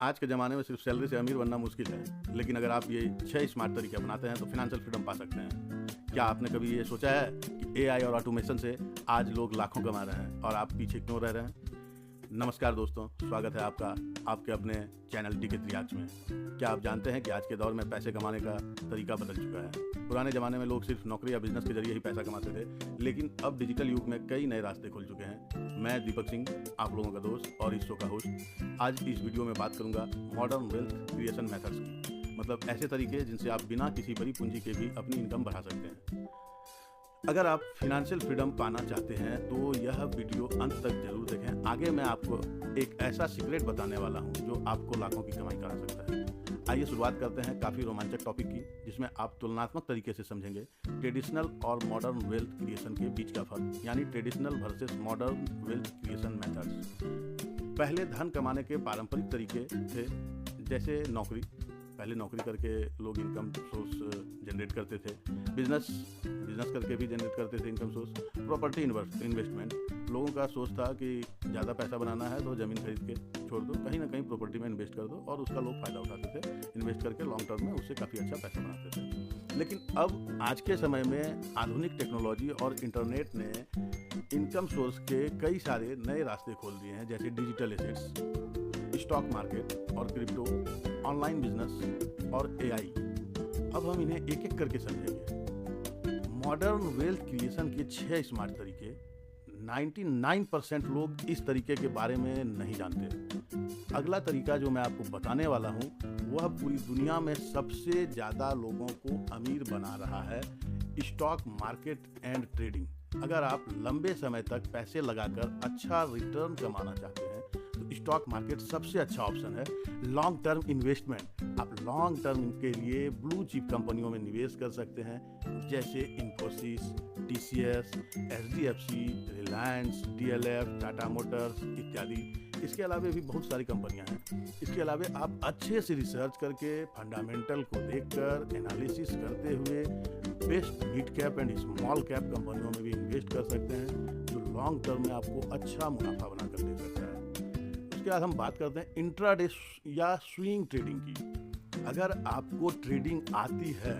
आज के ज़माने में सिर्फ सैलरी से अमीर बनना मुश्किल है, लेकिन अगर आप ये 6 स्मार्ट तरीके अपनाते हैं तो फाइनेंशियल फ्रीडम पा सकते हैं। क्या आपने कभी ये सोचा है कि एआई और ऑटोमेशन से आज लोग लाखों कमा रहे हैं और आप पीछे क्यों रह रहे हैं? नमस्कार दोस्तों, स्वागत है आपका आपके अपने चैनल टिके त्रियाक्ष में। क्या आप जानते हैं कि आज के दौर में पैसे कमाने का तरीका बदल चुका है? पुराने ज़माने में लोग सिर्फ नौकरी या बिजनेस के जरिए ही पैसा कमाते थे, लेकिन अब डिजिटल युग में कई नए रास्ते खुल चुके हैं। मैं दीपक सिंह, आप लोगों का दोस्त और इस शो का होस्ट, आज इस वीडियो में बात करूंगा मॉडर्न वेल्थ क्रिएशन मेथड्स की, मतलब ऐसे तरीके जिनसे आप बिना किसी बड़ी पूंजी के भी अपनी इनकम बढ़ा सकते हैं। अगर आप फिनेंशियल फ्रीडम पाना चाहते हैं तो यह वीडियो अंत तक जरूर देखें। आगे मैं आपको एक ऐसा सीक्रेट बताने वाला हूं जो आपको लाखों की कमाई करा सकता है। आइए शुरुआत करते हैं काफ़ी रोमांचक टॉपिक की, जिसमें आप तुलनात्मक तरीके से समझेंगे ट्रेडिशनल और मॉडर्न वेल्थ क्रिएशन के बीच का फर्क, यानी traditional versus modern wealth creation methods. पहले धन कमाने के पारंपरिक तरीके थे, जैसे नौकरी। पहले नौकरी करके लोग इनकम सोर्स जनरेट करते थे, बिजनेस करके भी जनरेट करते थे इनकम सोर्स। प्रॉपर्टी इन्वेस्टमेंट, लोगों का सोच था कि ज़्यादा पैसा बनाना है तो ज़मीन खरीद के छोड़ दो, कहीं ना कहीं प्रॉपर्टी में इन्वेस्ट कर दो, और उसका लोग फ़ायदा उठाते थे। इन्वेस्ट करके लॉन्ग टर्म में उससे काफ़ी अच्छा पैसा बनाते थे। लेकिन अब आज के समय में आधुनिक टेक्नोलॉजी और इंटरनेट ने इनकम सोर्स के कई सारे नए रास्ते खोल दिए हैं, जैसे डिजिटल एसेट्स, स्टॉक मार्केट और क्रिप्टो, ऑनलाइन बिजनेस और एआई। अब हम इन्हें एक एक करके समझेंगे। मॉडर्न वेल्थ क्रिएशन के 6 स्मार्ट तरीके। 99% लोग इस तरीके के बारे में नहीं जानते। अगला तरीका जो मैं आपको बताने वाला हूँ वह पूरी दुनिया में सबसे ज़्यादा लोगों को अमीर बना रहा है, स्टॉक मार्केट एंड ट्रेडिंग। अगर आप लंबे समय तक पैसे लगाकर अच्छा रिटर्न कमाना चाहते हैं तो स्टॉक मार्केट सबसे अच्छा ऑप्शन है। लॉन्ग टर्म इन्वेस्टमेंट, आप लॉन्ग टर्म के लिए ब्लू चिप कंपनियों में निवेश कर सकते हैं, जैसे Infosys, TCS, HDFC, Reliance, DLF, Tata Motors इत्यादि। इसके अलावा भी बहुत सारी कंपनियां हैं। इसके अलावा आप अच्छे से रिसर्च करके, फंडामेंटल को देखकर, एनालिसिस करते हुए best mid cap and small cap कंपनियों में भी इन्वेस्ट कर सकते हैं, जो लॉन्ग टर्म में आपको अच्छा मुनाफा बनाकर दे सकता है। उसके बाद हम बात करते हैं इंट्राडे या स्विंग ट्रेडिंग की। अगर आपको ट्रेडिंग आती है,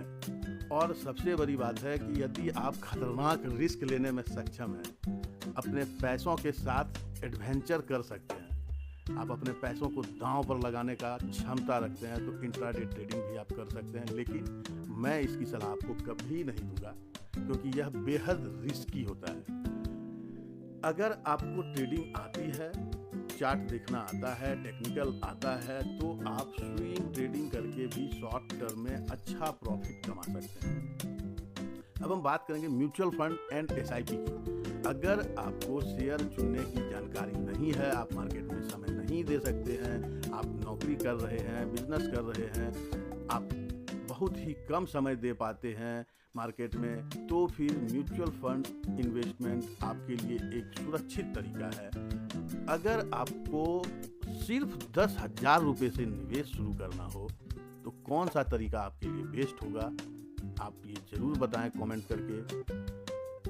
और सबसे बड़ी बात है कि यदि आप खतरनाक रिस्क लेने में सक्षम हैं, अपने पैसों के साथ एडवेंचर कर सकते हैं, आप अपने पैसों को दांव पर लगाने का क्षमता रखते हैं, तो इंट्राडे ट्रेडिंग भी आप कर सकते हैं। लेकिन मैं इसकी सलाह आपको कभी नहीं दूंगा, क्योंकि यह बेहद रिस्की होता है। अगर आपको ट्रेडिंग आती है, चार्ट देखना आता है, टेक्निकल आता है, तो आप स्विंग ट्रेडिंग करके भी शॉर्ट टर्म में अच्छा प्रॉफिट कमा सकते हैं। अब हम बात करेंगे म्यूचुअल फंड एंड एसआईपी की। अगर आपको शेयर चुनने की जानकारी नहीं है, आप मार्केट में समय नहीं दे सकते हैं, आप नौकरी कर रहे हैं, बिजनेस कर रहे हैं, आप बहुत ही कम समय दे पाते हैं मार्केट में, तो फिर म्यूचुअल फंड इन्वेस्टमेंट आपके लिए एक सुरक्षित तरीका है। अगर आपको सिर्फ 10,000 रुपये से निवेश शुरू करना हो तो कौन सा तरीका आपके लिए बेस्ट होगा, आप ये जरूर बताएं कमेंट करके।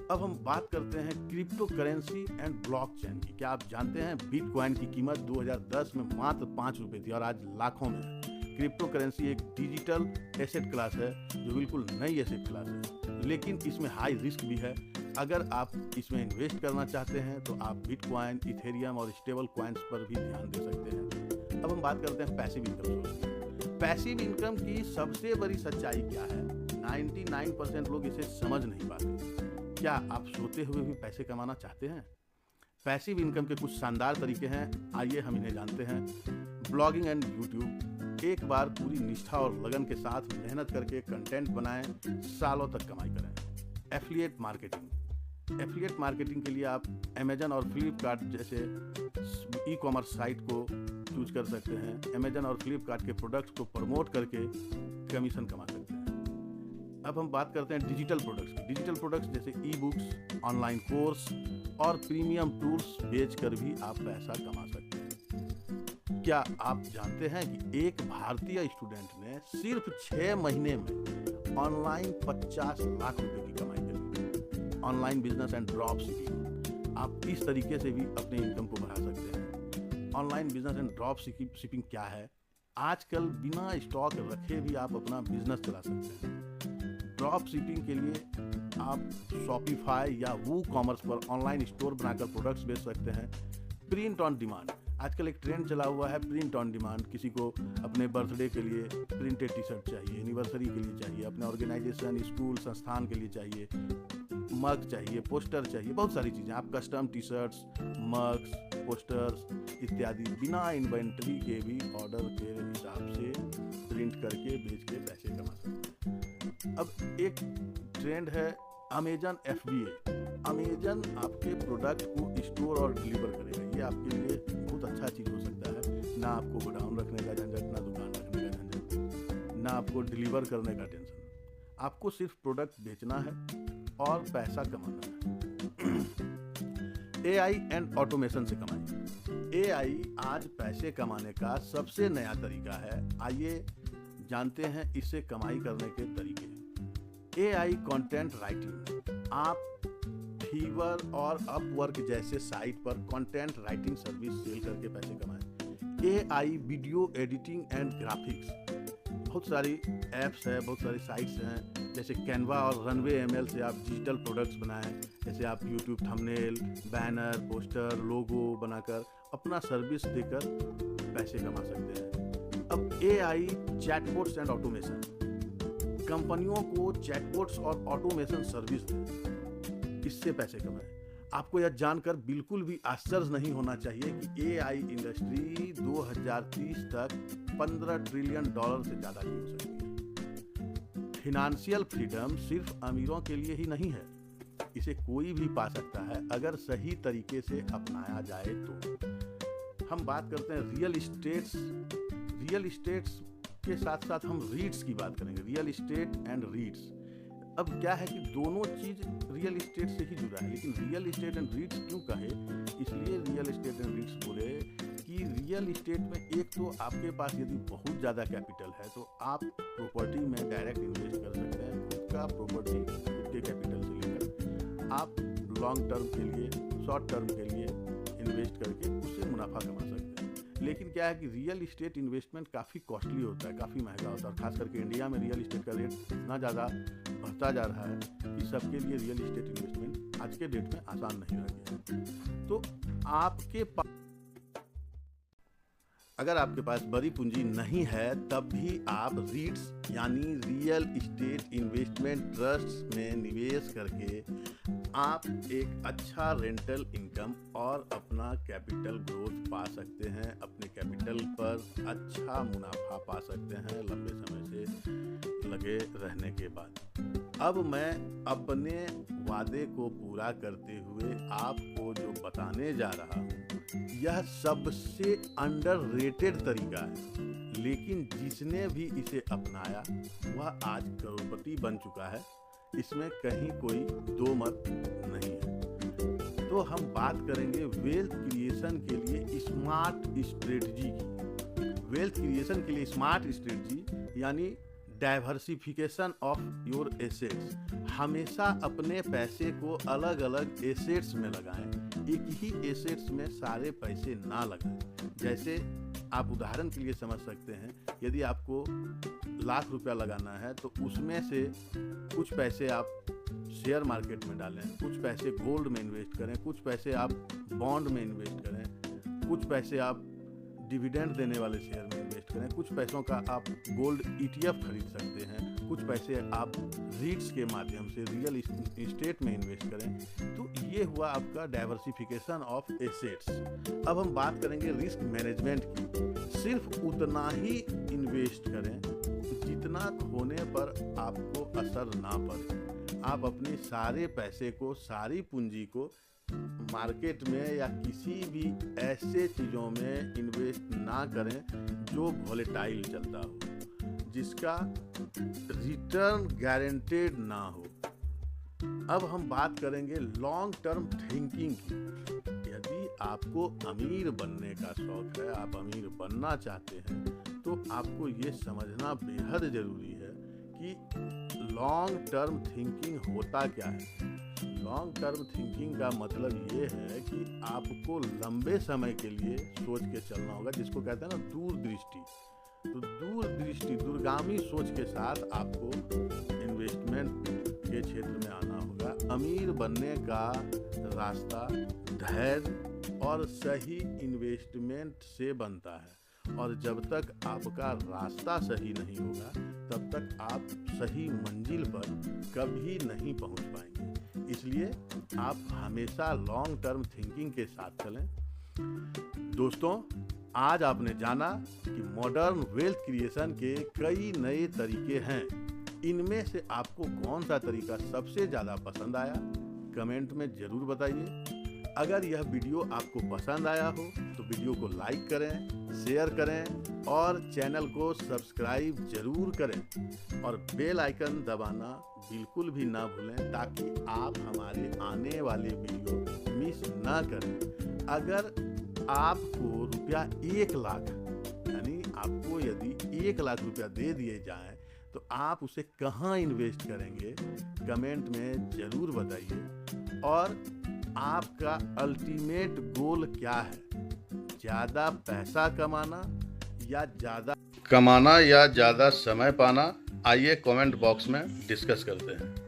अब हम बात करते हैं क्रिप्टो करेंसी एंड ब्लॉकचेन की। क्या आप जानते हैं बिटकॉइन की कीमत 2010 में मात्र 5 रुपये थी और आज लाखों में है। क्रिप्टो करेंसी एक डिजिटल एसेट क्लास है जो बिल्कुल नई एसेट क्लास है, लेकिन इसमें हाई रिस्क भी है। अगर आप इसमें इन्वेस्ट करना चाहते हैं तो आप बिटकॉइन, इथेरियम और स्टेबल कॉइन्स पर भी ध्यान दे सकते हैं। अब हम बात करते हैं पैसिव इनकम सोर्स की। पैसिव इनकम की सबसे बड़ी सच्चाई क्या है? 99% लोग इसे समझ नहीं पाते। क्या आप सोते हुए भी पैसे कमाना चाहते हैं? पैसिव इनकम के कुछ शानदार तरीके हैं, आइए हम इन्हें जानते हैं। Blogging and YouTube. एक बार पूरी निष्ठा और लगन के साथ मेहनत करके कंटेंट बनाएं, सालों तक कमाई करें। Affiliate marketing. एफिलिएट मार्केटिंग के लिए आप अमेजन और फ्लिपकार्ट जैसे ई कॉमर्स साइट को चूज कर सकते हैं। अमेजन और फ्लिपकार्ट के प्रोडक्ट्स को प्रमोट करके कमीशन कमा सकते हैं। अब हम बात करते हैं डिजिटल प्रोडक्ट्स की। डिजिटल प्रोडक्ट्स जैसे ई बुक्स, ऑनलाइन कोर्स और प्रीमियम टूल्स बेचकर भी आप पैसा कमा सकते हैं। क्या आप जानते हैं कि एक भारतीय स्टूडेंट ने सिर्फ 6 महीने में ऑनलाइन 50 लाख रुपए की कमाई करी? Online business and drop shipping, आप इस तरीके से भी अपने इनकम को बढ़ा सकते हैं। Online business and drop shipping क्या है। आजकल बिना स्टॉक रखे भी आप अपना बिजनेस चला सकते हैं। ड्रॉप शिपिंग के लिए आप शॉपिफाई या वू कॉमर्स पर ऑनलाइन स्टोर बनाकर प्रोडक्ट्स बेच सकते हैं। प्रिंट ऑन डिमांड, आजकल एक ट्रेंड चला हुआ है प्रिंट ऑन डिमांड। किसी को अपने बर्थडे के लिए प्रिंटेड टी शर्ट चाहिए, एनिवर्सरी के लिए चाहिए, अपने ऑर्गेनाइजेशन, स्कूल, संस्थान के लिए चाहिए, मग चाहिए, पोस्टर चाहिए, बहुत सारी चीज़ें। आप custom T shirts, mugs, posters इत्यादि बिना इन्वेंट्री के भी ऑर्डर के हिसाब से प्रिंट करके बेच के पैसे कमा सकते हैं। अब एक ट्रेंड है अमेजन FBA। अमेजन आपके प्रोडक्ट को स्टोर और डिलीवर करेगा। ये आपके लिए बहुत अच्छा चीज़ हो सकता है। ना आपको गोडाउन रखने का झंझट, ना दुकान रखने का झंझट, ना आपको डिलीवर करने का टेंशन। आपको सिर्फ प्रोडक्ट बेचना है और पैसा कमाना है। AI एंड ऑटोमेशन से कमाई। AI आज पैसे कमाने का सबसे नया तरीका है। आइए जानते हैं इससे कमाई करने के तरीके। AI content writing. आप फीवर और अपवर्क जैसे साइट पर कंटेंट राइटिंग सर्विस सेल करके पैसे कमाएं। AI video editing and graphics. बहुत सारी ऐप्स है, बहुत सारी साइट्स हैं, जैसे कैनवा और रनवे ML से आप डिजिटल प्रोडक्ट्स बनाएं। जैसे आप यूट्यूब थंबनेल, बैनर, पोस्टर, लोगो बनाकर अपना सर्विस देकर पैसे कमा सकते हैं। अब AI चैटबॉट्स एंड ऑटोमेशन। कंपनियों को चैटबॉट्स और ऑटोमेशन सर्विस दें, इससे पैसे कमाएं। आपको यह जानकर बिल्कुल भी आश्चर्य नहीं होना चाहिए कि AI इंडस्ट्री 2030 तक $15 ट्रिलियन से ज़्यादा की हो सकती है। फिनेंशियल फ्रीडम सिर्फ अमीरों के लिए ही नहीं है, इसे कोई भी पा सकता है अगर सही तरीके से अपनाया जाए तो। हम बात करते हैं रियल इस्टेट्स के साथ साथ हम रीट्स की बात करेंगे। Real estate and रीट्स। अब क्या है कि दोनों चीज रियल इस्टेट से ही जुड़ा है, लेकिन रियल इस्टेट एंड रीट्स क्यों कहे, इसलिए रियल इस्टेट एंड रीट्स बोले कि रियल इस्टेट में एक तो आपके पास यदि बहुत ज़्यादा कैपिटल है तो आप प्रॉपर्टी में डायरेक्ट इन्वेस्ट कर सकते हैं। खुद का प्रॉपर्टी खुद के कैपिटल से लेकर आप लॉन्ग टर्म के लिए, शॉर्ट टर्म के लिए इन्वेस्ट करके उससे मुनाफा कमा सकते हैं। लेकिन क्या है कि रियल इस्टेट इन्वेस्टमेंट काफ़ी कॉस्टली होता है, काफ़ी महंगा होता है, और खास करके इंडिया में रियल इस्टेट का रेट इतना ज़्यादा बढ़ता जा रहा है कि सबके लिए रियल इस्टेट इन्वेस्टमेंट आज के डेट में आसान नहीं रह गया। तो आपके पास अगर आपके पास बड़ी पूंजी नहीं है तब भी आप रीट्स यानी रियल इस्टेट इन्वेस्टमेंट ट्रस्ट में निवेश करके आप एक अच्छा रेंटल इनकम और अपना कैपिटल ग्रोथ पा सकते हैं। अपने कैपिटल पर अच्छा मुनाफा पा सकते हैं लंबे समय से लगे रहने के बाद। अब मैं अपने वादे को पूरा करते हुए आपको जो बताने जा रहा हूँ यह सबसे अंडररेटेड तरीका है, लेकिन जिसने भी इसे अपनाया वह आज करोड़पति बन चुका है, इसमें कहीं कोई दो मत नहीं है। तो हम बात करेंगे वेल्थ क्रिएशन के लिए स्मार्ट स्ट्रेटजी की। वेल्थ क्रिएशन के लिए स्मार्ट स्ट्रेटजी यानी डाइवर्सिफिकेशन ऑफ योर एसेट्स। हमेशा अपने पैसे को अलग अलग एसेट्स में लगाएं, एक ही एसेट्स में सारे पैसे ना लगाएं। जैसे आप उदाहरण के लिए समझ सकते हैं, यदि आपको लाख रुपया लगाना है तो उसमें से कुछ पैसे आप शेयर मार्केट में डालें, कुछ पैसे गोल्ड में इन्वेस्ट करें, कुछ पैसे आप बॉन्ड में इन्वेस्ट करें, कुछ पैसे आप डिविडेंड देने वाले शेयर में इन्वेस्ट करें, कुछ पैसों का आप गोल्ड ETF खरीद सकते हैं, कुछ पैसे आप रीट्स के माध्यम से रियल इस्टेट में इन्वेस्ट करें। तो ये हुआ आपका डाइवर्सिफिकेशन ऑफ एसेट्स। अब हम बात करेंगे रिस्क मैनेजमेंट की। सिर्फ उतना ही इन्वेस्ट करें जितना खोने पर आपको असर ना पड़े। आप अपने सारे पैसे को, सारी पूंजी को मार्केट में या किसी भी ऐसे चीज़ों में इन्वेस्ट ना करें जो वोलेटाइल चलता हो, जिसका रिटर्न गारंटेड ना हो। अब हम बात करेंगे लॉन्ग टर्म थिंकिंग की। यदि आपको अमीर बनने का शौक है, आप अमीर बनना चाहते हैं, तो आपको ये समझना बेहद ज़रूरी है कि लॉन्ग टर्म थिंकिंग होता क्या है। लॉन्ग टर्म थिंकिंग का मतलब ये है कि आपको लंबे समय के लिए सोच के चलना होगा, जिसको कहते हैं ना दूरदृष्टि। तो दूरदृष्टि, दूरगामी सोच के साथ आपको इन्वेस्टमेंट के क्षेत्र में आना होगा। अमीर बनने का रास्ता धैर्य और सही इन्वेस्टमेंट से बनता है, और जब तक आपका रास्ता सही नहीं होगा तब तक आप सही मंजिल पर कभी नहीं पहुंच पाएंगे। इसलिए आप हमेशा लॉन्ग टर्म थिंकिंग के साथ चलें। दोस्तों, आज आपने जाना कि मॉडर्न वेल्थ क्रिएशन के कई नए तरीके हैं। इनमें से आपको कौन सा तरीका सबसे ज़्यादा पसंद आया, कमेंट में ज़रूर बताइए। अगर यह वीडियो आपको पसंद आया हो तो वीडियो को लाइक करें, शेयर करें और चैनल को सब्सक्राइब जरूर करें, और बेल आइकन दबाना बिल्कुल भी ना भूलें, ताकि आप हमारे आने वाले वीडियो मिस ना करें। अगर आपको रुपया 1 लाख, यानी आपको यदि 1 लाख रुपया दे दिए जाएं तो आप उसे कहाँ इन्वेस्ट करेंगे, कमेंट में ज़रूर बताइए। और आपका अल्टीमेट गोल क्या है, ज़्यादा पैसा कमाना या ज़्यादा समय पाना? आइए कमेंट बॉक्स में डिस्कस करते हैं।